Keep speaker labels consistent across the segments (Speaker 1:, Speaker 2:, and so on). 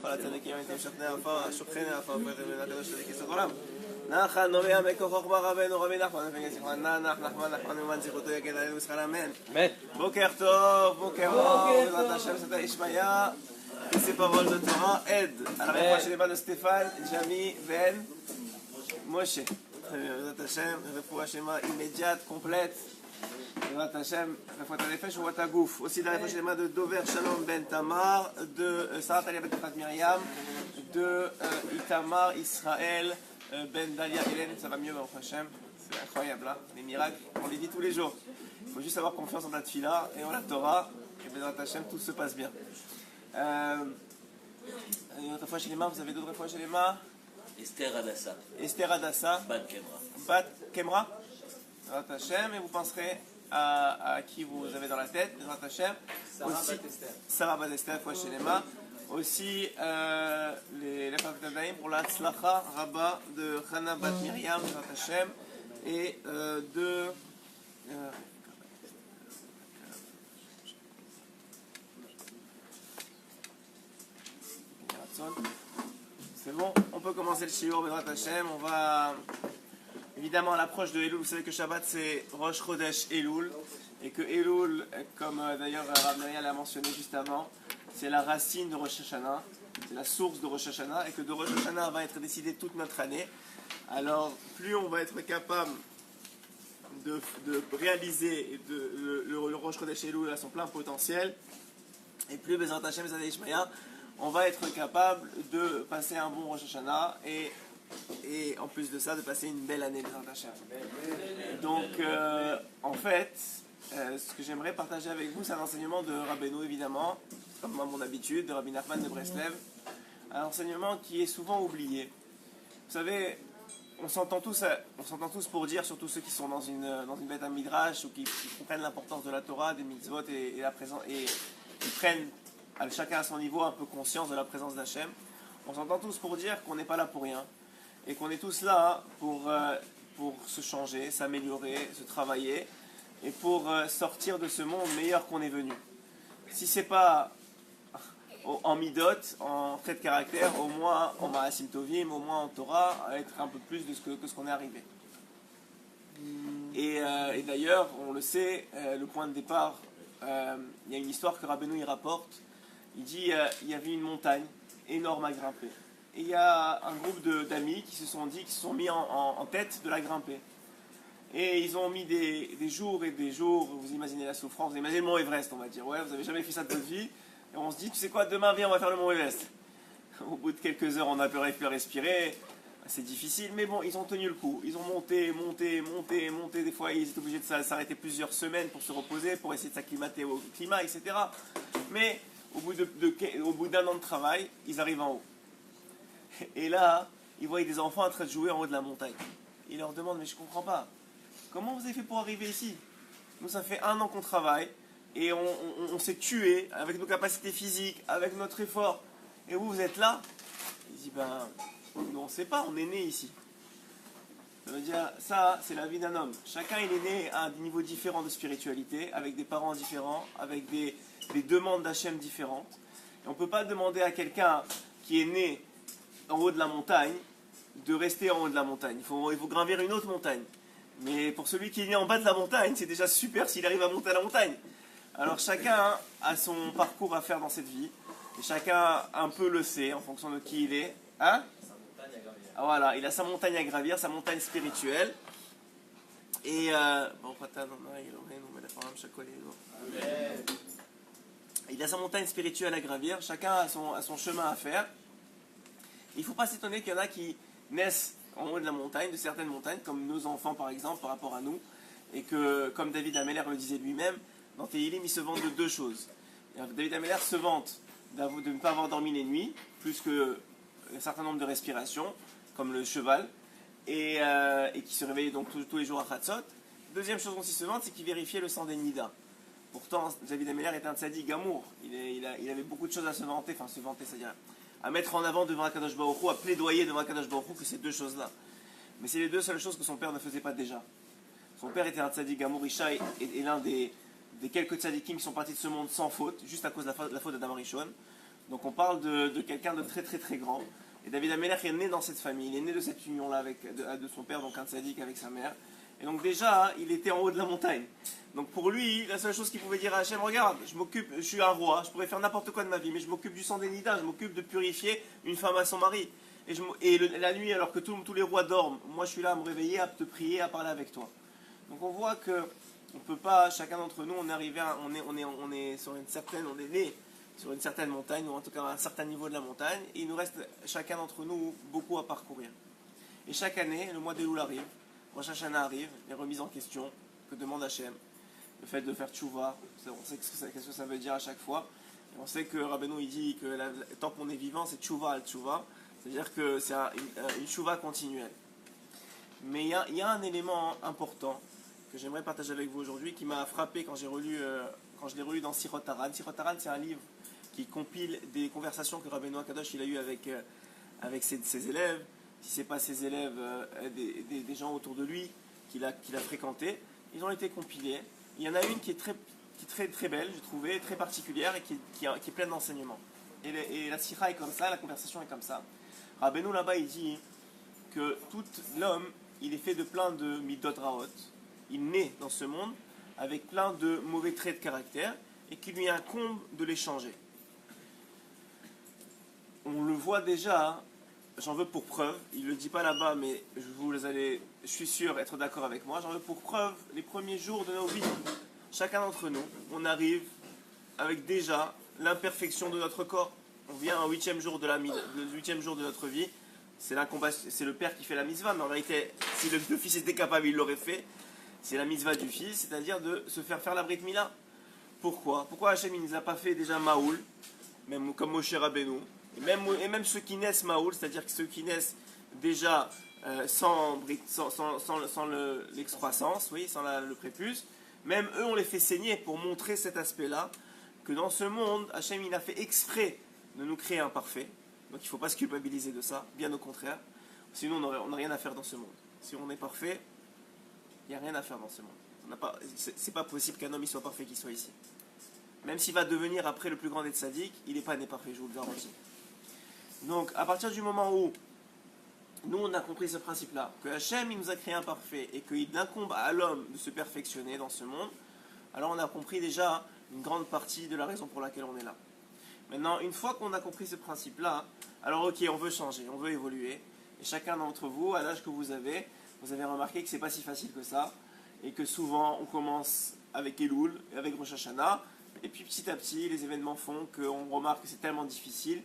Speaker 1: כל הצדיקים הייתם שוכני עפר ורבים הקדוש צדיק יסוד עולם. נחל נובע מכוחו ברבנו רבי נחמן בן יצחק נחמן ומאן זכותו יגן עלינו ישראל אמן. בוקר טוב, בעזרת השם סתא ישמעיה, ici parole de Torah, aide à la réfouache des mains de Stéphane, Jamy, Ben, Moshe. בעזרת השם, רפואה שלמה immédiate, complète. בעזרת השם, רפואת הנפש ורפואת הגוף. aussi de la réfouache des mains de Dover Shalom Ben Tamar, de Sarah Talia Ben Tefat Myriam, de Itamar Israël Ben Dalia Hélène, ça va mieux Baruch Hashem. C'est incroyable là, les miracles, on les dit tous les jours. Il faut juste avoir confiance en la Tfila et en la Torah, et Bezrat Hashem, tout se passe bien. Une fois chez les mains, vous avez d'autres fois chez les mains.
Speaker 2: Esther Adassa.
Speaker 1: Esther Adassa.
Speaker 2: Bat Kemra.
Speaker 1: Bat Kemra. Bezrat Hashem, et vous penserez à qui vous avez dans la tête, Bezrat Hashem. Sarah Bat Esther, fois chez les mains. Aussi les Pavtadaim pour la Tzlacha Rabba de Chana Bat Miriam, Bezrat Hashem, et de. C'est bon, on peut commencer le shiur, Bezrat Hashem. On va évidemment à l'approche de Elul. Vous savez que Shabbat c'est Rosh Chodesh Elul, et que Elul, comme d'ailleurs Rav Neriah l'a mentionné juste avant, c'est la racine de Rosh Hashanah, c'est la source de Rosh Hashanah, et que de Rosh Hashanah va être décidé toute notre année. Alors plus on va être capable de réaliser le Rosh Chodesh Elul à son plein potentiel, et plus Bezrat Hashem Zadeh Ishmaya, on va être capable de passer un bon Rosh Hashanah et en plus de ça de passer une belle année Bezrat Hashem. Donc en fait ce que j'aimerais partager avec vous, c'est un enseignement de Rabbeinu évidemment, comme à mon habitude, de Rabbi Nachman de Breslev, un enseignement qui est souvent oublié. Vous savez, on s'entend tous pour dire, surtout ceux qui sont dans une bête à midrash ou qui comprennent l'importance de la Torah, des mitzvot et la présence, et qui prennent chacun à son niveau un peu conscience de la présence d'Hachem. On s'entend tous pour dire qu'on n'est pas là pour rien et qu'on est tous là pour se changer, s'améliorer, se travailler et pour sortir de ce monde meilleur qu'on est venu. Si c'est pas en midot, en trait de caractère, au moins en ma'asim tovim, au moins en Torah, à être un peu plus de ce qu'on est arrivé. Et d'ailleurs, on le sait, le point de départ, il y a une histoire que Rabbeinu y rapporte. Il dit il y avait une montagne énorme à grimper. Et il y a un groupe d'amis qui se sont mis en tête de la grimper. Et ils ont mis des jours et des jours, vous imaginez la souffrance, vous imaginez le mont Everest, on va dire. Ouais, vous n'avez jamais fait ça de votre vie. Et on se dit, tu sais quoi, demain, viens, on va faire le mont Everest. Au bout de quelques heures, on a pu respirer. C'est difficile, mais bon, ils ont tenu le coup. Ils ont monté. Des fois, ils étaient obligés de s'arrêter plusieurs semaines pour se reposer, pour essayer de s'acclimater au climat, etc. Mais au bout d'un an de travail, ils arrivent en haut. Et là, ils voient des enfants en train de jouer en haut de la montagne. Ils leur demandent, mais je ne comprends pas. Comment vous avez fait pour arriver ici? Nous, ça fait 1 an qu'on travaille et on s'est tué avec nos capacités physiques, avec notre effort. Et vous êtes là? Ils disent, nous, on ne sait pas, on est né ici. Ça veut dire, ça, c'est la vie d'un homme. Chacun, il est né à des niveaux différents de spiritualité, avec des parents différents, avec des demandes d'Hachem différentes. Et on ne peut pas demander à quelqu'un qui est né en haut de la montagne de rester en haut de la montagne. Il faut gravir une autre montagne. Mais pour celui qui est né en bas de la montagne, c'est déjà super s'il arrive à monter à la montagne. Alors chacun a son parcours à faire dans cette vie. Et chacun un peu le sait en fonction de qui il est. Hein? Voilà, il a sa montagne à gravir, sa montagne spirituelle. Et il a sa montagne spirituelle à gravir, chacun a son chemin à faire. Il ne faut pas s'étonner qu'il y en a qui naissent en haut de la montagne, de certaines montagnes, comme nos enfants par exemple, par rapport à nous, et que, comme David Ameller le disait lui-même, dans Tehillim, il se vante de 2 choses. David Ameller se vante de ne pas avoir dormi les nuits, plus qu'un certain nombre de respirations, comme le cheval, et qui se réveillait donc tous les jours à Chatzot. Deuxième chose dont il se vante, c'est qu'il vérifiait le sang des Nida. Pourtant, David Ameller était un tzaddik gamour. Il avait beaucoup de choses à se vanter, c'est-à-dire à mettre en avant devant Akadosh Baruch Hu, à plaidoyer devant Akadosh Baruch Hu que ces 2 choses-là. Mais c'est les 2 seules choses que son père ne faisait pas déjà. Son père était un tzaddik gamour, Isha est l'un des quelques tzaddikim qui sont partis de ce monde sans faute, juste à cause de la faute d'Adam Rishon. Donc on parle de quelqu'un de très très très grand. Et David Amelech est né dans cette famille, il est né de cette union-là de son père, donc un tzaddik avec sa mère. Et donc déjà, il était en haut de la montagne. Donc pour lui, la seule chose qu'il pouvait dire à Hachem, regarde, je suis un roi, je pourrais faire n'importe quoi de ma vie, mais je m'occupe du sang des nidas, je m'occupe de purifier une femme à son mari. La nuit, alors que tous les rois dorment, moi je suis là à me réveiller, à te prier, à parler avec toi. Donc on voit que on peut pas, chacun d'entre nous, on est sur une certaine, on est né sur une certaine montagne, ou en tout cas à un certain niveau de la montagne, et il nous reste chacun d'entre nous beaucoup à parcourir. Et chaque année, le mois d'Elul arrive, Rosh Hashanah arrive, les remises en question que demande Hachem, le fait de faire tchouva, on sait qu'est-ce que ça veut dire à chaque fois, et on sait que Rabbeinu il dit que tant qu'on est vivant, c'est tchouva al tchouva, c'est-à-dire que c'est une tchouva continuelle. Mais il y a un élément important que j'aimerais partager avec vous aujourd'hui, qui m'a frappé quand je l'ai relu dans Sirot Haran. Sirot Haran, c'est un livre qui compile des conversations que Rabbeinu Akadosh il a eues avec ses élèves, si ce n'est pas ses élèves, des gens autour de lui qu'il a fréquentés. Ils ont été compilés. Il y en a une qui est très, très belle, j'ai trouvé, très particulière et qui est pleine d'enseignements. Et la sira est comme ça, la conversation est comme ça. Rabbeinu là-bas, il dit que tout l'homme, il est fait de plein de midot raot. Il naît dans ce monde avec plein de mauvais traits de caractère et qu'il lui incombe de les changer. On le voit déjà, j'en veux pour preuve, il ne le dit pas là-bas, mais je suis sûr être d'accord avec moi, j'en veux pour preuve les premiers jours de nos vies. Chacun d'entre nous, on arrive avec déjà l'imperfection de notre corps. On vient un huitième jour de notre vie, c'est le père qui fait la mitzvah, mais en réalité, si le fils était capable, il l'aurait fait. C'est la mitzvah du fils, c'est-à-dire de se faire la brit mila. Pourquoi Hachem il ne nous a pas fait déjà Maoul, même comme Moshe Rabbeinu, et même ceux qui naissent Maoul, c'est-à-dire que ceux qui naissent déjà sans l'excroissance, oui, sans le prépuce, même eux on les fait saigner pour montrer cet aspect-là, que dans ce monde, Hachem il a fait exprès de nous créer imparfaits, donc il ne faut pas se culpabiliser de ça, bien au contraire, sinon on n'a rien à faire dans ce monde. Si on est parfait, il n'y a rien à faire dans ce monde. C'est pas possible qu'un homme il soit parfait qu'il soit ici. Même s'il va devenir après le plus grand des tzaddik, il n'est pas né parfait, je vous le garantis. Donc, à partir du moment où nous on a compris ce principe-là, que Hachem il nous a créé imparfait et qu'il incombe à l'homme de se perfectionner dans ce monde, alors on a compris déjà une grande partie de la raison pour laquelle on est là. Maintenant, une fois qu'on a compris ce principe-là, alors ok, on veut changer, on veut évoluer, et chacun d'entre vous, à l'âge que vous avez remarqué que c'est pas si facile que ça, et que souvent on commence avec Elul, et avec Rosh Hashanah, et puis petit à petit, les événements font qu'on remarque que c'est tellement difficile,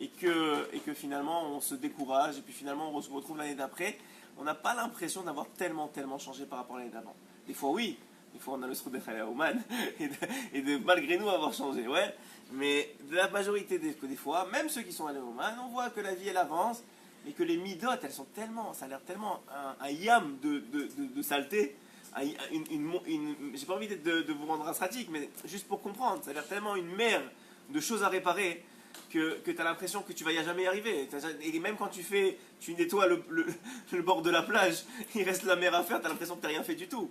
Speaker 1: et que finalement on se décourage, et puis finalement on se retrouve l'année d'après, on n'a pas l'impression d'avoir tellement changé par rapport à l'année d'avant. Des fois oui, des fois on a le Srodech Oman, et de malgré nous avoir changé, ouais, mais de la majorité des fois, même ceux qui sont allés au Oman, on voit que la vie elle avance, et que les midot, elles sont tellement, ça a l'air tellement un yam de saleté, j'ai pas envie de vous rendre astratique, mais juste pour comprendre, ça a l'air tellement une mer de choses à réparer que tu as l'impression que tu vas jamais y arriver. Et même quand tu nettoies le bord de la plage, il reste la mer à faire, tu as l'impression que tu n'as rien fait du tout.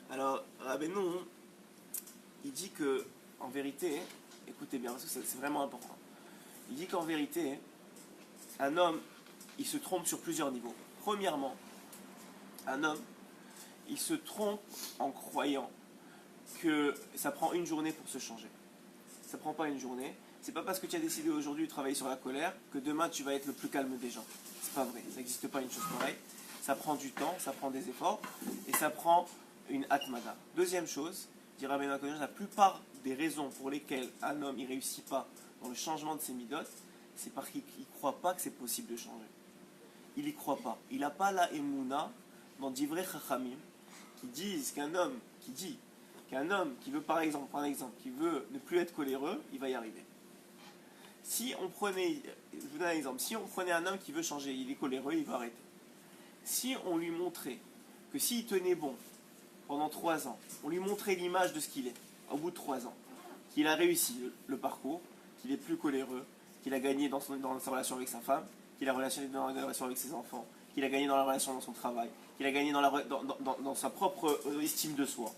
Speaker 1: Alors, Rabbeinu, il dit que, en vérité, écoutez bien, parce que c'est vraiment important, il dit qu'en vérité, un homme, il se trompe sur plusieurs niveaux. Premièrement, un homme, il se trompe en croyant que ça prend une journée pour se changer. Ça prend pas une journée. C'est pas parce que tu as décidé aujourd'hui de travailler sur la colère que demain tu vas être le plus calme des gens. C'est pas vrai, ça n'existe pas une chose pareille. Ça prend du temps, ça prend des efforts et ça prend une atmada. Deuxième chose, dit Rabbeinu Akadosh, la plupart des raisons pour lesquelles un homme ne réussit pas dans le changement de ses midot, c'est parce qu'il ne croit pas que c'est possible de changer. Il n'y croit pas. Il n'a pas la émouna dans Divrei Chachamim qui disent qu'un homme qui veut par exemple, qui veut ne plus être coléreux, il va y arriver. Si on prenait, je vous donne un exemple, si on prenait un homme qui veut changer, il est coléreux, il va arrêter. Si on lui montrait que s'il tenait bon pendant 3 ans, on lui montrait l'image de ce qu'il est, au bout de 3 ans, qu'il a réussi le parcours, qu'il est plus coléreux, qu'il a gagné dans sa relation avec sa femme, qu'il a gagné dans la relation avec ses enfants, qu'il a gagné dans la relation dans son travail, qu'il a gagné dans sa propre estime de soi.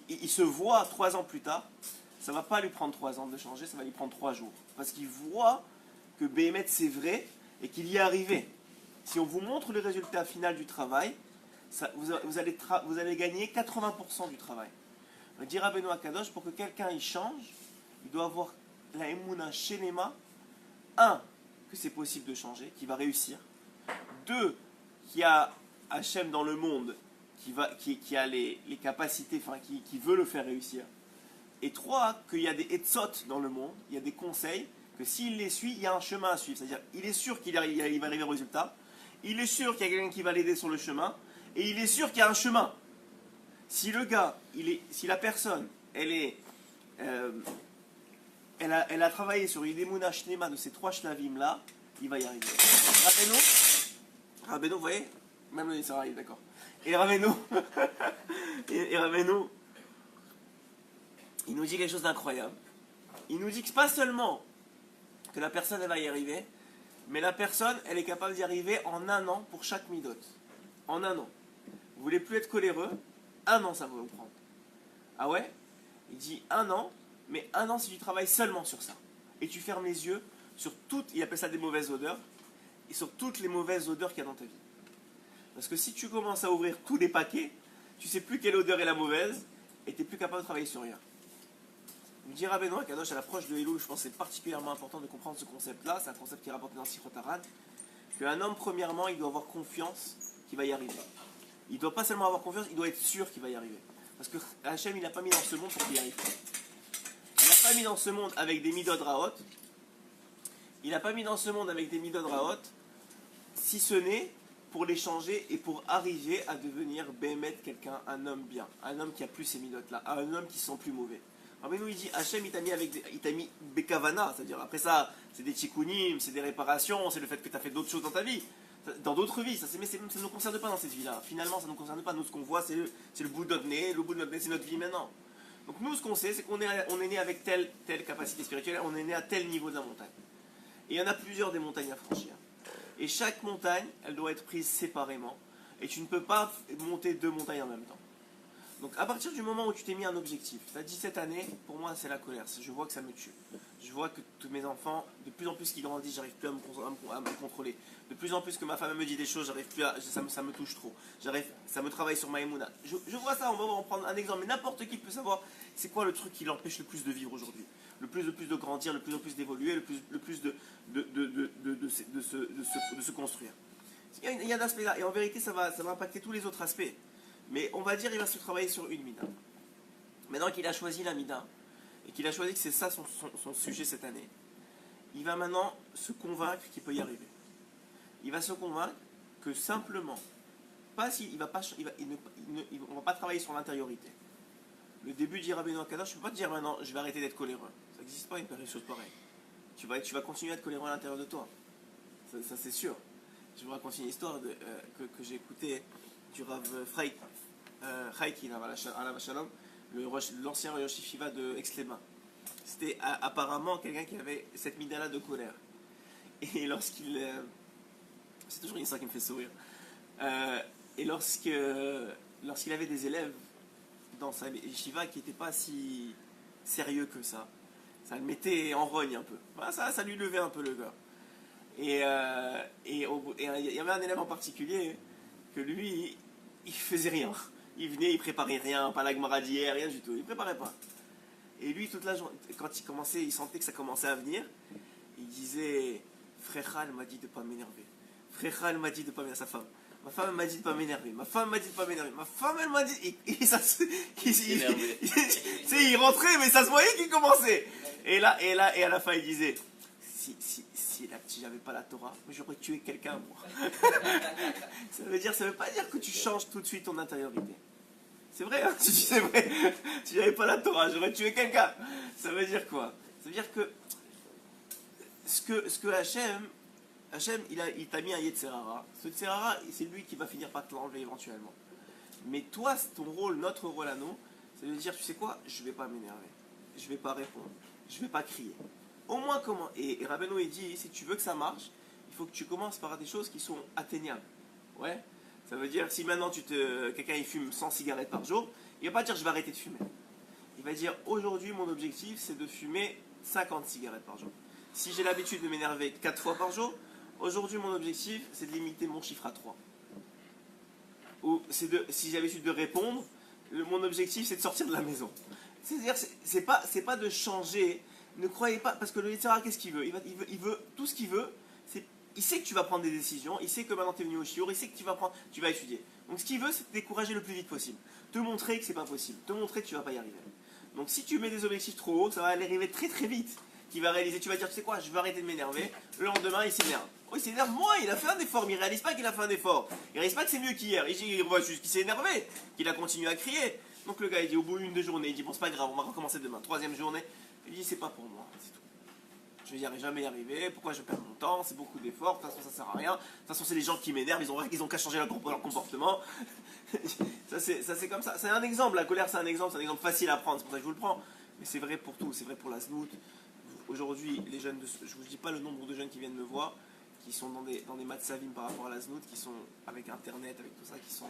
Speaker 1: Il se voit 3 ans plus tard, ça ne va pas lui prendre 3 ans de changer, ça va lui prendre 3 jours. Parce qu'il voit que Béhémet c'est vrai et qu'il y est arrivé. Si on vous montre le résultat final du travail, vous allez gagner 80% du travail. Dit Rabbeinu Akadosh, pour que quelqu'un y change, il doit avoir la Emouna Shelema. 1, que c'est possible de changer, qu'il va réussir. 2, qu'il y a Hachem dans le monde qui a les capacités, enfin qui veut le faire réussir. Et 3, qu'il y a des etzot dans le monde, il y a des conseils, que s'il les suit, il y a un chemin à suivre. C'est-à-dire, il est sûr qu'il va arriver au résultat, il est sûr qu'il y a quelqu'un qui va l'aider sur le chemin, et il est sûr qu'il y a un chemin. Si le gars, si la personne, elle a travaillé sur une Emouna Shnema de ces 3 shlavim là, il va y arriver. Rabbeinu, vous voyez, même le Sarah, d'accord. Et Rabbeinu, il nous dit quelque chose d'incroyable. Il nous dit que c'est pas seulement que la personne elle va y arriver, mais la personne elle est capable d'y arriver en 1 an pour chaque midot. En 1 an. Vous voulez plus être coléreux, 1 an ça va vous prendre. Ah ouais? Il dit 1 an, mais 1 an si tu travailles seulement sur ça. Et tu fermes les yeux sur toutes, il appelle ça des mauvaises odeurs, et sur toutes les mauvaises odeurs qu'il y a dans ta vie. Parce que si tu commences à ouvrir tous les paquets, tu sais plus quelle odeur est la mauvaise, et tu n'es plus capable de travailler sur rien. Il dit Rabbeinu Akadosh à l'approche de Elul, je pense que c'est particulièrement important de comprendre ce concept-là, c'est un concept qui est rapporté dans Sichot Haran, qu'un homme, premièrement, il doit avoir confiance qu'il va y arriver. Il ne doit pas seulement avoir confiance, il doit être sûr qu'il va y arriver. Parce que Hachem, il n'a pas mis dans ce monde pour qu'il y arrive. Il n'a pas mis dans ce monde avec des midot raot. Il n'a pas mis dans ce monde avec des midot raot, si ce n'est pour les changer et pour arriver à devenir Béhémet quelqu'un, un homme bien, un homme qui a plus ces midot-là, un homme qui se sent plus mauvais. Rabbeinu il dit Hachem il t'a mis Bekavana, c'est-à-dire après ça, c'est des tikkunim, c'est des réparations, c'est le fait que tu as fait d'autres choses dans ta vie, dans d'autres vies, mais ça ne nous concerne pas dans cette vie-là. Finalement, ça ne nous concerne pas. Nous, ce qu'on voit, c'est le bout de notre nez, le bout de notre nez, c'est notre vie maintenant. Donc nous, ce qu'on sait, c'est qu'on est né avec telle capacité spirituelle, on est né à tel niveau de la montagne. Et il y en a plusieurs des montagnes à franchir. Et chaque montagne, elle doit être prise séparément. Et tu ne peux pas monter 2 montagnes en même temps. Donc à partir du moment où tu t'es mis un objectif, tu as dit cette année, pour moi c'est la colère, je vois que ça me tue. Je vois que tous mes enfants, de plus en plus qu'ils grandissent, j'arrive plus à me contrôler. De plus en plus que ma femme me dit des choses, j'arrive plus à, ça me touche trop. Ça me travaille sur ma émouna. Je vois ça, on va en prendre un exemple, mais n'importe qui peut savoir c'est quoi le truc qui l'empêche le plus de vivre aujourd'hui. Le plus de grandir, le plus d'évoluer, le plus de se construire. Il y a un aspect là, et en vérité ça va impacter tous les autres aspects. Mais on va dire qu'il va se travailler sur une mida. Maintenant qu'il a choisi la mida, et qu'il a choisi que c'est ça son sujet cette année, il va maintenant se convaincre qu'il peut y arriver. Il va se convaincre que simplement, on ne va pas travailler sur l'intériorité. Le début dit Rabbeinu Akadosh, je ne peux pas te dire maintenant je vais arrêter d'être coléreux. Ça n'existe pas une chose pareille. Tu vas continuer à être coléreux à l'intérieur de toi. Ça c'est sûr. Je vous raconte une histoire que j'ai écoutée du Rav Chaiki, l'ancien Rosh Yeshiva de Aix-les-Bains. C'était apparemment quelqu'un qui avait cette midala de colère. Et c'est toujours une histoire qui me fait sourire. Et lorsqu'il avait des élèves dans sa yeshiva qui n'étaient pas si sérieux que ça le mettait en rogne un peu. Ça lui levait un peu le gars. Et il y avait un élève en particulier que lui, il faisait rien. Il venait, il préparait rien, pas la Gemara d'hier, rien du tout. Il préparait pas. Et lui, toute la journée, quand il sentait que ça commençait à venir, il disait Fréchal m'a dit de pas m'énerver. Fréchal m'a dit de pas m'énerver, sa femme. Ma femme m'a dit de pas m'énerver. Ma femme m'a dit de pas m'énerver. Ma femme, elle m'a dit. Et ça il rentrait, mais ça se voyait qu'il commençait. Et à la fin, il disait si j'avais pas la Torah, j'aurais tué quelqu'un, moi. Ça veut pas dire que tu changes tout de suite ton intériorité. C'est vrai, hein, c'est vrai. Si j'avais pas la Torah, j'aurais tué quelqu'un. Ça veut dire quoi? Ça veut dire que ce que Hachem, il t'a mis un Yetzerara. Ce Yetzerara, c'est lui qui va finir par te l'enlever éventuellement. Mais toi, ton rôle, notre rôle à nous, c'est de dire, tu sais quoi, je vais pas m'énerver. Je vais pas répondre. Je vais pas crier. Au moins comment. Et Rabbeinu il dit, si tu veux que ça marche, il faut que tu commences par des choses qui sont atteignables. Ouais. Ça veut dire, si maintenant quelqu'un il fume 100 cigarettes par jour, il va pas dire je vais arrêter de fumer. Il va dire aujourd'hui mon objectif c'est de fumer 50 cigarettes par jour. Si j'ai l'habitude de m'énerver 4 fois par jour, aujourd'hui mon objectif c'est de limiter mon chiffre à 3. Ou si j'ai l'habitude de répondre, mon objectif c'est de sortir de la maison. C'est-à-dire c'est pas de changer. Ne croyez pas, parce que le Yetzirah, qu'est-ce qu'il veut, il veut tout ce qu'il veut. Il sait que tu vas prendre des décisions, il sait que maintenant tu es venu au shiur, il sait que tu vas étudier. Donc ce qu'il veut, c'est te décourager le plus vite possible. Te montrer que c'est pas possible, te montrer que tu vas pas y arriver. Donc si tu mets des objectifs trop hauts, ça va aller arriver très très vite. Tu vas dire, tu sais quoi, je vais arrêter de m'énerver. Le lendemain, il s'énerve. Oh, il s'énerve moins, il a fait un effort, mais il réalise pas qu'il a fait un effort. Il réalise pas que c'est mieux qu'hier. Il voit juste qu'il s'est énervé, qu'il a continué à crier. Donc le gars, il dit au bout d'une deux journées, il dit bon, c'est pas grave, on va recommencer demain. Troisième journée, il dit c'est pas pour moi, c'est tout. Je vais jamais y arriver, pourquoi je perds mon temps, c'est beaucoup d'efforts, de toute façon ça sert à rien. De toute façon, c'est les gens qui m'énervent, ils ont qu'à changer leur comportement. ça c'est comme ça. C'est un exemple, la colère c'est un exemple facile à prendre, c'est pour ça que je vous le prends. Mais c'est vrai pour tout, c'est vrai pour la znout. Aujourd'hui, les jeunes, je vous dis pas le nombre de jeunes qui viennent me voir, qui sont dans des matzavim par rapport à la znout, qui sont avec internet, avec tout ça, qui sont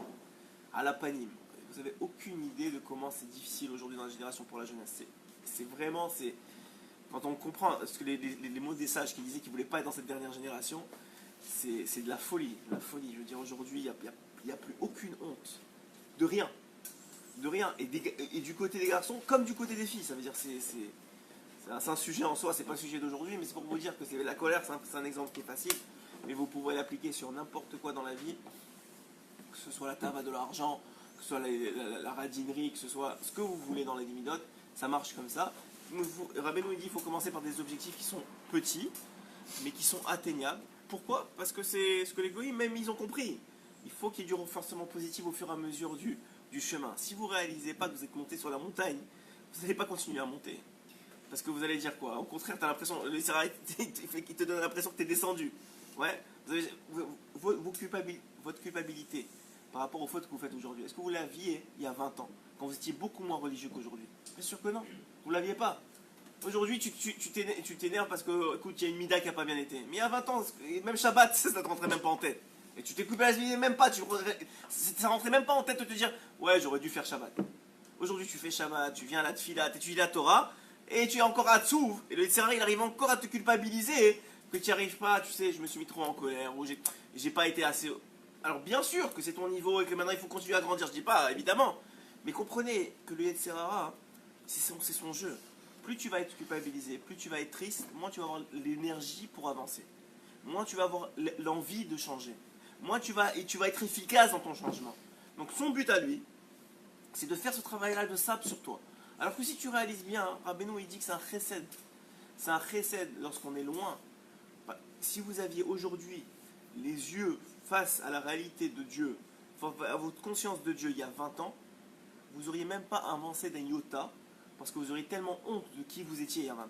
Speaker 1: à la panime. Vous avez aucune idée de comment c'est difficile aujourd'hui dans la génération pour la jeunesse. C'est vraiment, quand on comprend ce que les mots des sages qui disaient qu'ils ne voulaient pas être dans cette dernière génération, c'est de la folie. La folie. Je veux dire, aujourd'hui, il n'y a plus aucune honte. De rien. De rien. Et du côté des garçons, comme du côté des filles. Ça veut dire, c'est un sujet en soi, c'est pas le sujet d'aujourd'hui, mais c'est pour vous dire que la colère, c'est un exemple qui est facile, mais vous pouvez l'appliquer sur n'importe quoi dans la vie, que ce soit la tava de l'argent, que ce soit la radinerie, que ce soit ce que vous voulez dans les limidotes, ça marche comme ça. Rabbeinu nous dit qu'il faut commencer par des objectifs qui sont petits, mais qui sont atteignables. Pourquoi? Parce que c'est ce que les goïms, même ils ont compris. Il faut qu'il y ait du renforcement positif au fur et à mesure du chemin. Si vous ne réalisez pas que vous êtes monté sur la montagne, vous n'allez pas continuer à monter. Parce que vous allez dire quoi? Au contraire, tu as l'impression, il te donne l'impression que tu es descendu. Ouais. Votre culpabilité par rapport aux fautes que vous faites aujourd'hui, est-ce que vous l'aviez il y a 20 ans, quand vous étiez beaucoup moins religieux qu'aujourd'hui? Bien sûr que non. Vous ne l'aviez pas. Aujourd'hui, tu t'énerves parce que, écoute, il y a une mida qui n'a pas bien été. Mais il y a 20 ans, même Shabbat, ça ne te rentrait même pas en tête. Et tu t'es culpabilisé même pas. Ça rentrait même pas en tête de te dire, ouais, j'aurais dû faire Shabbat. Aujourd'hui, tu fais Shabbat, tu viens à la Tfila, tu étudies la Torah, et tu es encore à Tzouv. Et le Yitzhara, il arrive encore à te culpabiliser que tu n'y arrives pas. Tu sais, je me suis mis trop en colère, ou j'ai pas été assez. Alors, bien sûr que c'est ton niveau et que maintenant il faut continuer à grandir. Je dis pas, évidemment. Mais comprenez que le Yitzhara, c'est son jeu. Plus tu vas être culpabilisé, plus tu vas être triste, moins tu vas avoir l'énergie pour avancer. Moins tu vas avoir l'envie de changer. Moins tu vas être efficace dans ton changement. Donc son but à lui, c'est de faire ce travail-là de sable sur toi. Alors que si tu réalises bien, Rabbeinu il dit que c'est un chesed. C'est un chesed lorsqu'on est loin. Si vous aviez aujourd'hui les yeux face à la réalité de Dieu, à votre conscience de Dieu il y a 20 ans, vous n'auriez même pas avancé d'un iota, parce que vous auriez tellement honte de qui vous étiez il y a 20 ans.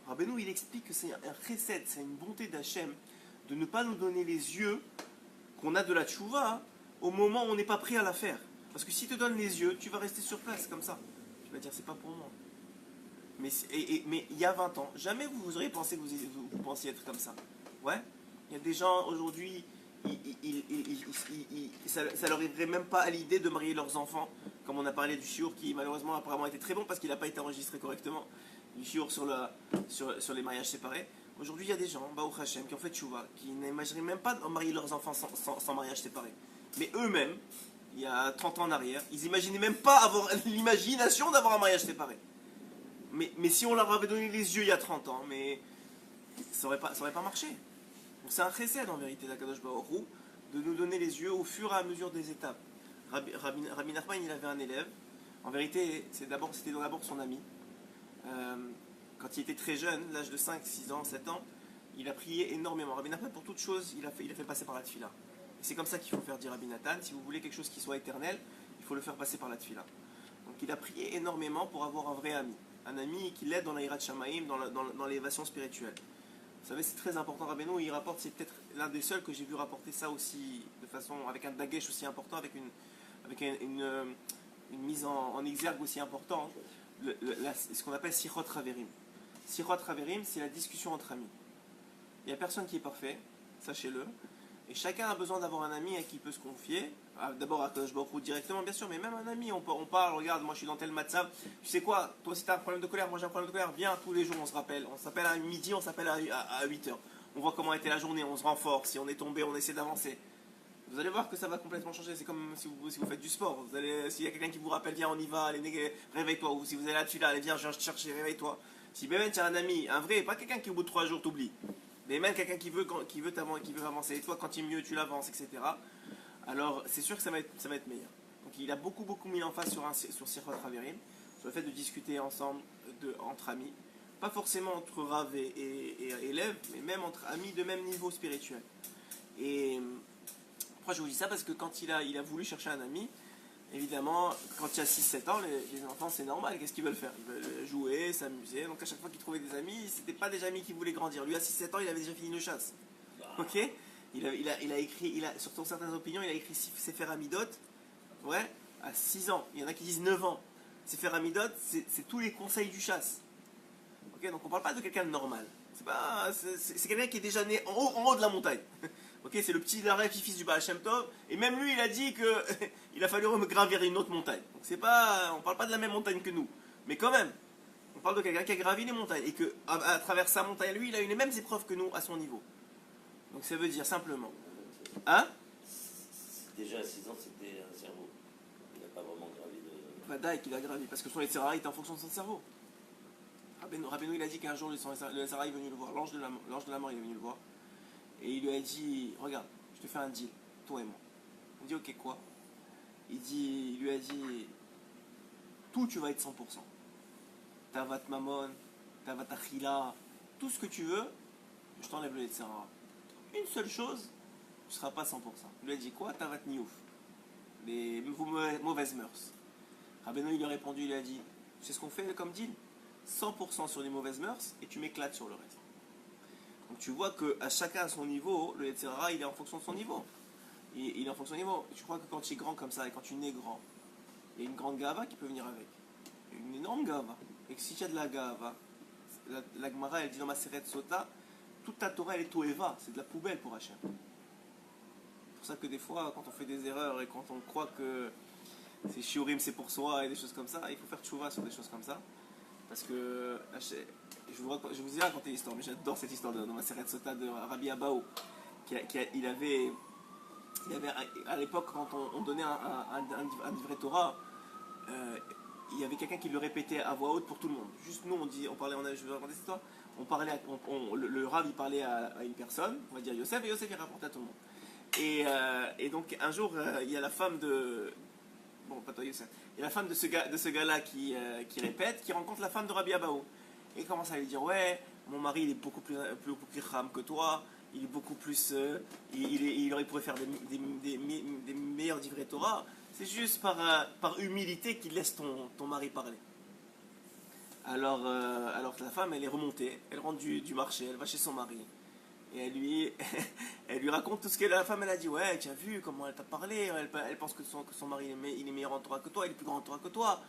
Speaker 1: Rabbeinu, il explique que c'est un chesed, c'est une bonté d'Hachem, de ne pas nous donner les yeux qu'on a de la tchouva au moment où on n'est pas prêt à la faire. Parce que s'il te donne les yeux, tu vas rester sur place comme ça. Tu vas dire, c'est pas pour moi. Mais il y a 20 ans, jamais vous auriez pensé que vous pensiez être comme ça. Ouais. Il y a des gens aujourd'hui, ça leur arriverait même pas à l'idée de marier leurs enfants, comme on a parlé du shiur qui malheureusement apparemment était très bon parce qu'il n'a pas été enregistré correctement, du shiur sur les mariages séparés. Aujourd'hui il y a des gens, Baruch Hashem, qui ont fait tchouva, qui n'imagineraient même pas de marier leurs enfants sans mariage séparé. Mais eux-mêmes, il y a 30 ans en arrière, ils n'imaginaient même pas avoir l'imagination d'avoir un mariage séparé. Mais si on leur avait donné les yeux il y a 30 ans, mais ça aurait pas marché. Donc c'est un chesed en vérité d'Akadosh Baruch Hu de nous donner les yeux au fur et à mesure des étapes. Rabbi Nachman, il avait un élève. En vérité, c'était d'abord son ami. Quand il était très jeune, l'âge de 5, 6 ans, 7 ans, il a prié énormément. Rabbi Nachman, pour toute chose, il a fait passer par la tfila. Et c'est comme ça qu'il faut faire dire Rabbi Nathan. Si vous voulez quelque chose qui soit éternel, il faut le faire passer par la tfila. Donc il a prié énormément pour avoir un vrai ami. Un ami qui l'aide dans la Hirat Shamaim, dans l'élévation spirituelle. Vous savez, c'est très important. Rabbeinu, il rapporte, c'est peut-être l'un des seuls que j'ai vu rapporter ça aussi, de façon, avec un dagesh aussi important, avec une mise en exergue aussi importante, ce qu'on appelle Sichot Raverim. Sichot Raverim, c'est la discussion entre amis. Il n'y a personne qui est parfait, sachez-le. Et chacun a besoin d'avoir un ami à qui il peut se confier. D'abord à Kadosh Baruch Hu directement, bien sûr, mais même un ami, on parle, regarde, moi je suis dans tel matzav. Tu sais quoi, toi si tu as un problème de colère, moi j'ai un problème de colère, viens, tous les jours on se rappelle. On s'appelle à midi, on s'appelle à 8h. On voit comment a été la journée, on se renforce. Si on est tombé, on essaie d'avancer. Vous allez voir que ça va complètement changer. C'est comme si vous faites du sport. S'il y a quelqu'un qui vous rappelle, viens, on y va, allez, réveille-toi. Ou si vous allez là-dessus, là, allez, viens, je viens te chercher, réveille-toi. Si même tu as un ami, un vrai, pas quelqu'un qui au bout de 3 jours t'oublie, mais même quelqu'un qui veut avancer, et toi quand il est mieux, tu l'avances, etc. Alors c'est sûr que ça va être meilleur. Donc il a beaucoup mis en face sur Sirot Haverim, sur le fait de discuter ensemble, entre amis. Pas forcément entre Rav et élèves, mais même entre amis de même niveau spirituel. Et pourquoi je vous dis ça? Parce que quand il a voulu chercher un ami, évidemment, quand il y a 6-7 ans, les enfants, c'est normal. Qu'est-ce qu'ils veulent faire? Ils veulent jouer, s'amuser. Donc à chaque fois qu'ils trouvaient des amis, c'était pas des amis qui voulaient grandir. Lui, à 6-7 ans, il avait déjà fini une chasse. Ok? Il a écrit, sur certaines opinions, il a écrit Sefer Hamidot, ouais, à 6 ans. Il y en a qui disent 9 ans. Sefer Hamidot, c'est tous les conseils du chasse. Ok? Donc on parle pas de quelqu'un de normal. C'est quelqu'un qui est déjà né en haut de la montagne. Ok, c'est le petit petit-fils du Baal Shem Tov, et même lui il a dit qu'il a fallu me gravir une autre montagne. Donc on parle pas de la même montagne que nous, mais quand même, on parle de quelqu'un qui a gravi les montagnes, et qu'à travers sa montagne, lui il a eu les mêmes épreuves que nous à son niveau. Donc ça veut dire simplement, hein?
Speaker 2: Déjà à 6 ans c'était un cerveau, il n'a pas vraiment gravi de...
Speaker 1: Vadaï qu'il a gravi, parce que son Yetzirah est en fonction de son cerveau. Rabbeinu il a dit qu'un jour le Yetzirah est venu le voir, l'ange de la mort il est venu le voir. Et il lui a dit, regarde, je te fais un deal, toi et moi. Il dit, ok, quoi? Il lui a dit, tout tu vas être 100%. Tavat Mamon, Tavat Achila, tout ce que tu veux, je t'enlève le Yetzirah. Une seule chose, tu ne seras pas 100%. Il lui a dit quoi? Tavat Niouf, les mauvaises mœurs. Rabbeinu il lui a répondu, il lui a dit, c'est ce qu'on fait comme deal? 100% sur les mauvaises mœurs et tu m'éclates sur le reste. Donc tu vois qu'à chacun à son niveau, le Yetzirah, il est en fonction de son niveau. Il est en fonction de son niveau. Tu crois que quand tu es grand comme ça, et quand tu nais grand, il y a une grande gava qui peut venir avec. Une énorme gava. Et que si tu as de la gava, la Gemara, elle dit dans ma Maseret Sota, toute ta Torah, elle est toeva, c'est de la poubelle pour Hachem. C'est pour ça que des fois, quand on fait des erreurs et quand on croit que c'est shiurim, c'est pour soi et des choses comme ça, il faut faire tchouva sur des choses comme ça. Parce que je vous ai raconté l'histoire, mais j'adore cette histoire dans ma Maseret Sota de Rabbi Abaou. Il avait à l'époque, quand on donnait un livret Torah, il y avait quelqu'un qui le répétait à voix haute pour tout le monde. Juste nous, je vais raconter cette histoire, le Rav il parlait à une personne, on va dire Yosef, et Yosef il rapportait à tout le monde. Et donc un jour, il y a la femme de... Bon, pas toi Yosef. Il y a la femme de ce gars-là qui répète, qui rencontre la femme de Rabbi Abaou. Et il commence à lui dire, ouais, mon mari il est beaucoup plus ram que toi, il est beaucoup plus... il pourrait faire des meilleurs livrets Torah. C'est juste par humilité qu'il laisse ton mari parler. Alors la femme, elle est remontée, elle rentre du marché, elle va chez son mari. Et elle lui raconte tout ce que la femme elle a dit. Ouais, tu as vu comment elle t'a parlé, elle pense que son mari il est meilleur en Torah que toi, il est plus grand en Torah que toi.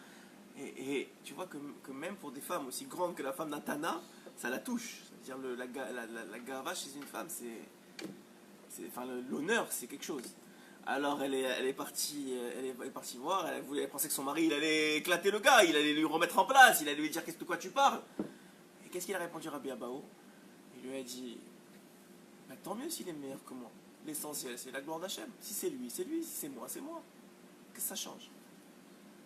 Speaker 1: Et tu vois que même pour des femmes aussi grandes que la femme d'Atana, ça la touche. C'est-à-dire la gava chez une femme, l'honneur, c'est quelque chose. Alors elle est partie voir, elle pensait que son mari il allait éclater le gars, il allait lui remettre en place, il allait lui dire de quoi tu parles. Et qu'est-ce qu'il a répondu à Rabbi Abaou? Il lui a dit, bah, tant mieux s'il est meilleur que moi. L'essentiel c'est la gloire d'Hachem. Si c'est lui, c'est lui, si c'est moi, c'est moi. Qu'est-ce que ça change?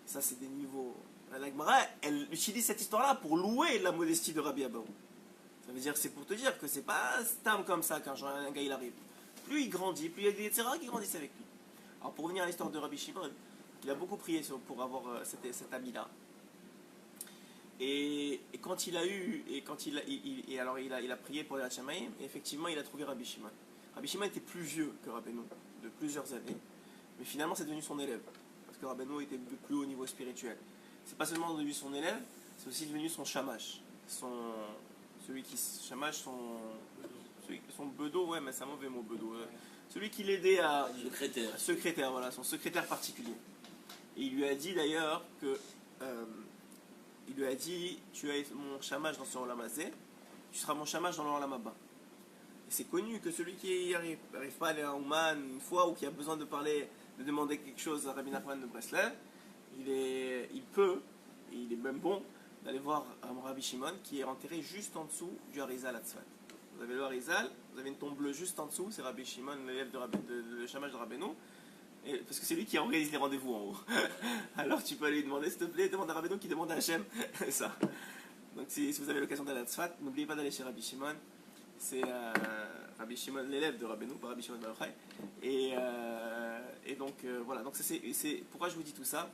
Speaker 1: Ça c'est des niveaux. La Gemara, elle utilise cette histoire-là pour louer la modestie de Rabbi Abaou. Ça veut dire, c'est pour te dire que c'est pas stam comme ça quand un gars il arrive. Plus il grandit, plus il y a des Yetzirah qui grandissent avec lui. Alors pour revenir à l'histoire de Rabbi Shimon, il a beaucoup prié pour avoir cet ami-là. Et quand il a eu, il a prié pour les Hachamaïm, et effectivement il a trouvé Rabbi Shimon. Rabbi Shimon était plus vieux que Rabbeinu, de plusieurs années, mais finalement c'est devenu son élève, parce que Rabbeinu était de plus haut niveau spirituel. C'est pas seulement devenu son élève, c'est aussi devenu son shamash. Celui qui shamash, son bedo, ouais mais c'est un mauvais mot bedo. Celui qui l'aidait à... Secrétaire, voilà, son secrétaire particulier. Et il lui a dit d'ailleurs que... il lui a dit, tu as mon shamash dans ce Olam Hazé, tu seras mon shamash dans le Olam Haba. Et c'est connu que celui qui n'arrive pas à aller à Ouman une fois ou qui a besoin de parler, de demander quelque chose à Rabbi Nachman de Breslev, il peut, et il est même bon, d'aller voir Rabbi Shimon qui est enterré juste en dessous du Harizal à Tzfat. Vous avez le Harizal, vous avez une tombe bleue juste en dessous, c'est Rabbi Shimon, l'élève de Shamash de Rabbeinu, parce que c'est lui qui organise les rendez-vous en haut. Alors tu peux aller lui demander, s'il te plaît, demande à Rabbeinu qui demande à Hachem. Ça. Donc si vous avez l'occasion d'aller à Tzfat, n'oubliez pas d'aller chez Rabbi Shimon. C'est Rabbi Shimon, l'élève de Rabbeinu, pas Rabbi Shimon Bar Yochai. Et donc voilà, donc c'est pourquoi je vous dis tout ça.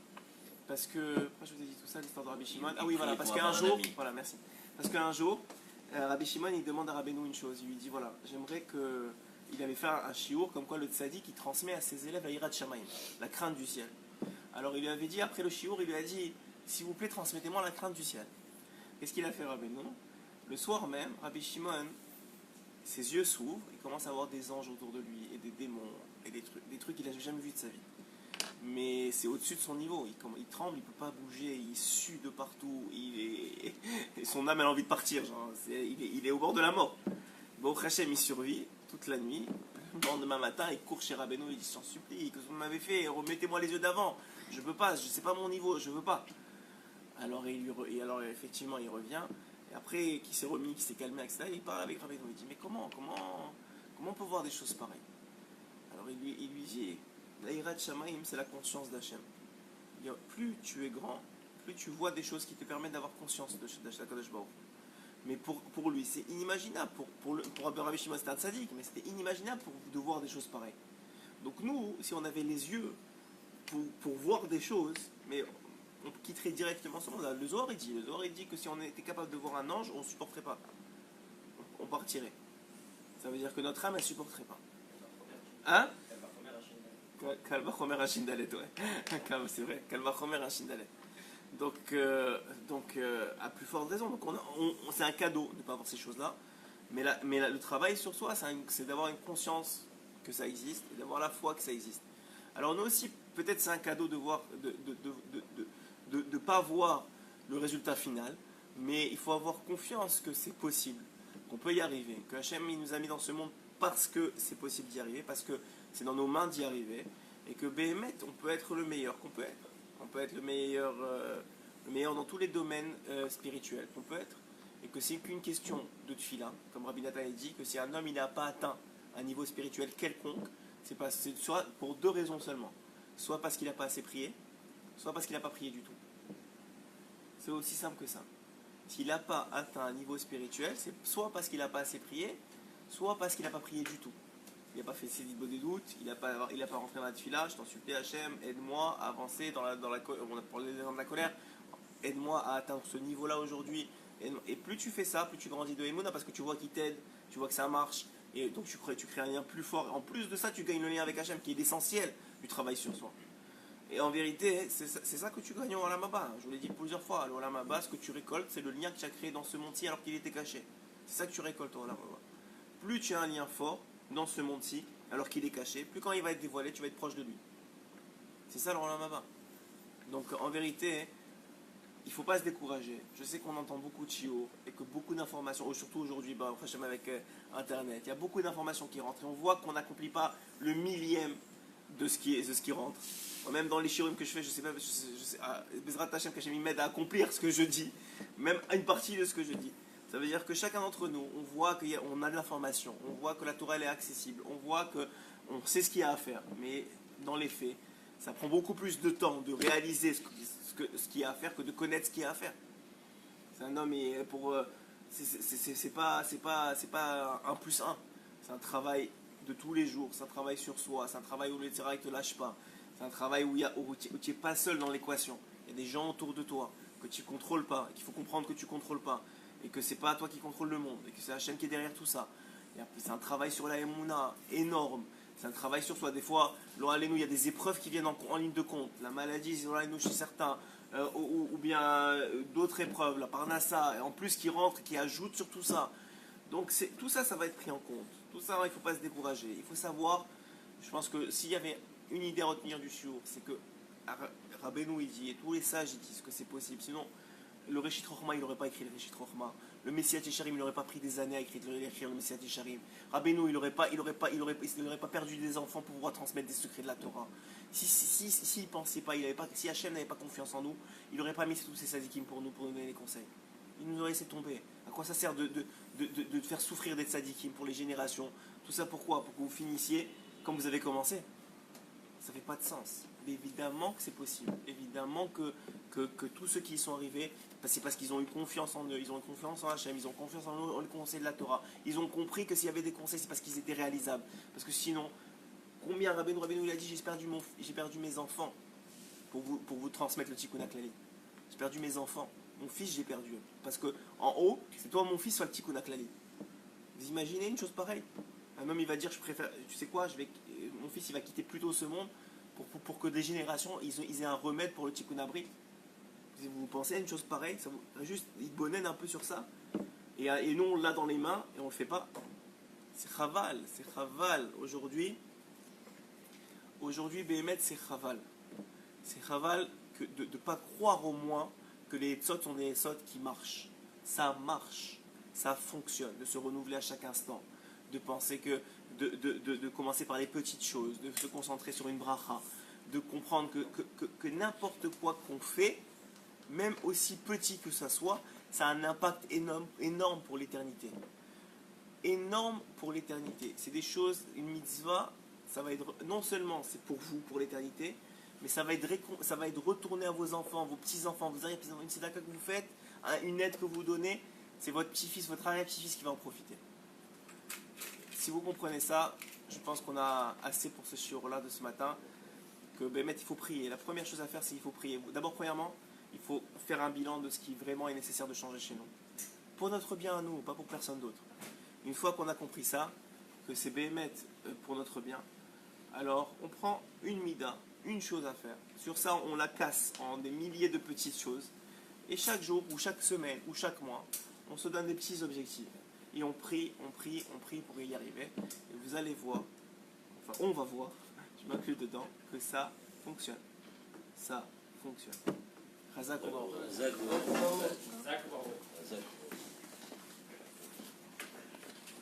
Speaker 1: Parce que, pourquoi je vous ai dit tout ça, l'histoire de Rabbi Shimon? Ah oui, voilà, parce qu'un jour, voilà, merci. Parce qu'un jour, Rabbi Shimon, il demande à Rabbeinu une chose. Il lui dit, voilà, j'aimerais que... Il avait fait un shiur comme quoi le tzaddik, il transmet à ses élèves la hirat shamayim, la crainte du ciel. Alors il lui avait dit, après le shiur, il lui a dit, s'il vous plaît, transmettez-moi la crainte du ciel. Qu'est-ce qu'il a fait, Rabbeinu? Le soir même, Rabbi Shimon, ses yeux s'ouvrent, il commence à voir des anges autour de lui, et des démons, et des trucs qu'il n'a jamais vus de sa vie. Mais c'est au-dessus de son niveau, il tremble, il ne peut pas bouger, il sue de partout, et son âme elle a envie de partir, genre, il est au bord de la mort. Bon, Hachem il survit toute la nuit, le lendemain matin il court chez Rabbeinu, il dit, j'en supplie, qu'est-ce que vous m'avez fait, remettez-moi les yeux d'avant, je ne peux pas, c'est pas mon niveau, je ne veux pas. Alors, effectivement il revient, et après qu'il s'est remis, qu'il s'est calmé, etc., il parle avec Rabbeinu, il dit, mais comment on peut voir des choses pareilles? Alors il lui dit, la hirat shamayim, c'est la conscience d'Hachem. Plus tu es grand, plus tu vois des choses qui te permettent d'avoir conscience d'Hakadosh Baruch. Mais pour lui, c'est inimaginable. Pour Rabbi Shimon, c'était un tzaddik, mais c'était inimaginable de voir des choses pareilles. Donc nous, si on avait les yeux pour voir des choses, mais on quitterait directement ce monde. Le Zohar, il dit que si on était capable de voir un ange, on ne supporterait pas. On partirait. Ça veut dire que notre âme, elle ne supporterait pas. Hein? Kalva Chomer Hashindalet, ouais. C'est vrai, Kalva Chomer Hashindalet. Donc, à plus forte raison. Donc c'est un cadeau de ne pas avoir ces choses-là. Mais le travail sur soi, c'est d'avoir une conscience que ça existe et d'avoir la foi que ça existe. Alors nous aussi, peut-être c'est un cadeau de voir, de pas voir le résultat final, mais il faut avoir confiance que c'est possible, qu'on peut y arriver, que Hachem il nous a mis dans ce monde parce que c'est possible d'y arriver, parce que c'est dans nos mains d'y arriver, et que Béhémet, on peut être le meilleur qu'on peut être. On peut être le meilleur dans tous les domaines spirituels qu'on peut être. Et que c'est qu'une question de tefila, comme Rabbi Nathan a dit, que si un homme il n'a pas atteint un niveau spirituel quelconque, c'est soit pour deux raisons seulement. Soit parce qu'il n'a pas assez prié, soit parce qu'il n'a pas prié du tout. C'est aussi simple que ça. S'il n'a pas atteint un niveau spirituel, c'est soit parce qu'il n'a pas assez prié, soit parce qu'il n'a pas prié du tout. Il n'a pas fait ses des doutes, il n'a pas rentré dans la tefila, je t'en supplie Hachem, aide-moi à avancer on a parlé de la colère, aide-moi à atteindre ce niveau-là aujourd'hui. Et plus tu fais ça, plus tu grandis de Emouna, parce que tu vois qu'il t'aide, tu vois que ça marche, et donc tu crées un lien plus fort. En plus de ça, tu gagnes le lien avec Hachem, qui est l'essentiel du travail sur soi. Et en vérité, c'est ça que tu gagnes au Olam Haba. Je vous l'ai dit plusieurs fois, au Olam Haba, ce que tu récoltes, c'est le lien que tu as créé dans ce monde-ci alors qu'il était caché. C'est ça que tu récoltes au Olam Haba. Plus tu as un lien fort dans ce monde-ci, alors qu'il est caché, plus quand il va être dévoilé, tu vas être proche de lui. C'est ça le Olam Haba. Donc en vérité, il ne faut pas se décourager. Je sais qu'on entend beaucoup de chiots et que beaucoup d'informations, surtout aujourd'hui, avec Internet, il y a beaucoup d'informations qui rentrent et on voit qu'on n'accomplit pas le millième de ce qui rentre. Même dans les shiurim que je fais, je sais pas, Bezrat Hashem Kashem, il m'aide à accomplir ce que je dis, même une partie de ce que je dis. Ça veut dire que chacun d'entre nous, on voit qu'on a de l'information, on voit que la Torah elle est accessible, on voit qu'on sait ce qu'il y a à faire. Mais dans les faits, ça prend beaucoup plus de temps de réaliser ce qu'il y a à faire que de connaître ce qu'il y a à faire. C'est un homme et c'est pas un plus un. C'est un travail de tous les jours, c'est un travail sur soi, c'est un travail où le Tzara ne te lâche pas. C'est un travail où tu n'es pas seul dans l'équation. Il y a des gens autour de toi que tu ne contrôles pas, et qu'il faut comprendre que tu ne contrôles pas. Et que c'est pas toi qui contrôle le monde, et que c'est Hachem qui est derrière tout ça. C'est un travail sur la Emouna énorme. C'est un travail sur soi. Des fois, il y a des épreuves qui viennent en ligne de compte. La maladie, chez certains, ou bien d'autres épreuves, la parnassa, et en plus qui rentrent, qui ajoutent sur tout ça. Donc tout ça, ça va être pris en compte. Tout ça, il ne faut pas se décourager. Il faut savoir, je pense que s'il y avait une idée à retenir du shiur, c'est que Rabbeinu il dit, et tous les sages ils disent que c'est possible. Sinon, le Réchit Chochma, il n'aurait pas écrit le Réchit Chochma. Le Messiat Yesharim, il n'aurait pas pris des années à écrire le Messiat Yesharim. Rabbeinu, il n'aurait pas perdu des enfants pour pouvoir transmettre des secrets de la Torah. S'il pensait pas, si Hachem n'avait pas confiance en nous, il n'aurait pas mis tous ces sadikim pour nous donner les conseils. Il nous aurait laissé tomber. À quoi ça sert de faire souffrir des sadikim pour les générations? Tout ça pourquoi? Pour que vous finissiez comme vous avez commencé. Ça ne fait pas de sens. Mais évidemment que c'est possible. Évidemment que tous ceux qui y sont arrivés, c'est parce qu'ils ont eu confiance en eux, ils ont eu confiance en Hachem, ils ont confiance en les conseils de la Torah. Ils ont compris que s'il y avait des conseils, c'est parce qu'ils étaient réalisables. Parce que sinon, combien Rabbeinu il a dit, j'ai perdu mes enfants pour vous transmettre le Tikkun HaKlali. J'ai perdu mes enfants. Mon fils, j'ai perdu. Parce que en haut, c'est toi mon fils, soit le Tikkun HaKlali. Vous imaginez une chose pareille? Un homme, il va dire, je préfère, tu sais quoi, mon fils, il va quitter plutôt ce monde pour que des générations, ils aient un remède pour le Tikkun HaBrit. Vous pensez à une chose pareille? Ça vous, juste, il bonnène un peu sur ça. Et nous, on l'a dans les mains et on ne le fait pas. C'est chaval. Aujourd'hui, Béhémet, c'est chaval. C'est chaval de ne pas croire au moins que les Etzot sont des Etzot qui marchent. Ça marche. Ça fonctionne. De se renouveler à chaque instant. De penser de commencer par les petites choses. De se concentrer sur une bracha. De comprendre que n'importe quoi qu'on fait, même aussi petit que ça soit, ça a un impact énorme pour l'éternité. Énorme pour l'éternité. C'est des choses, une mitzvah, ça va être, non seulement c'est pour vous, pour l'éternité, mais ça va être retourné à vos enfants, vos petits-enfants, vos arrière-petits-enfants, une tzedaka que vous faites, une aide que vous donnez, c'est votre petit-fils, votre arrière-petit-fils qui va en profiter. Si vous comprenez ça, je pense qu'on a assez pour ce shiur-là de ce matin, que Bémet, il faut prier. La première chose à faire, c'est qu'il faut prier. D'abord, premièrement, il faut faire un bilan de ce qui vraiment est nécessaire de changer chez nous. Pour notre bien à nous, pas pour personne d'autre. Une fois qu'on a compris ça, que c'est Béhémet pour notre bien, alors on prend une mida, une chose à faire. Sur ça, on la casse en des milliers de petites choses. Et chaque jour, ou chaque semaine, ou chaque mois, on se donne des petits objectifs. Et on prie pour y arriver. Et vous allez voir, enfin on va voir, je m'inclus dedans, que ça fonctionne. Ça fonctionne. Chazak U'Baruch.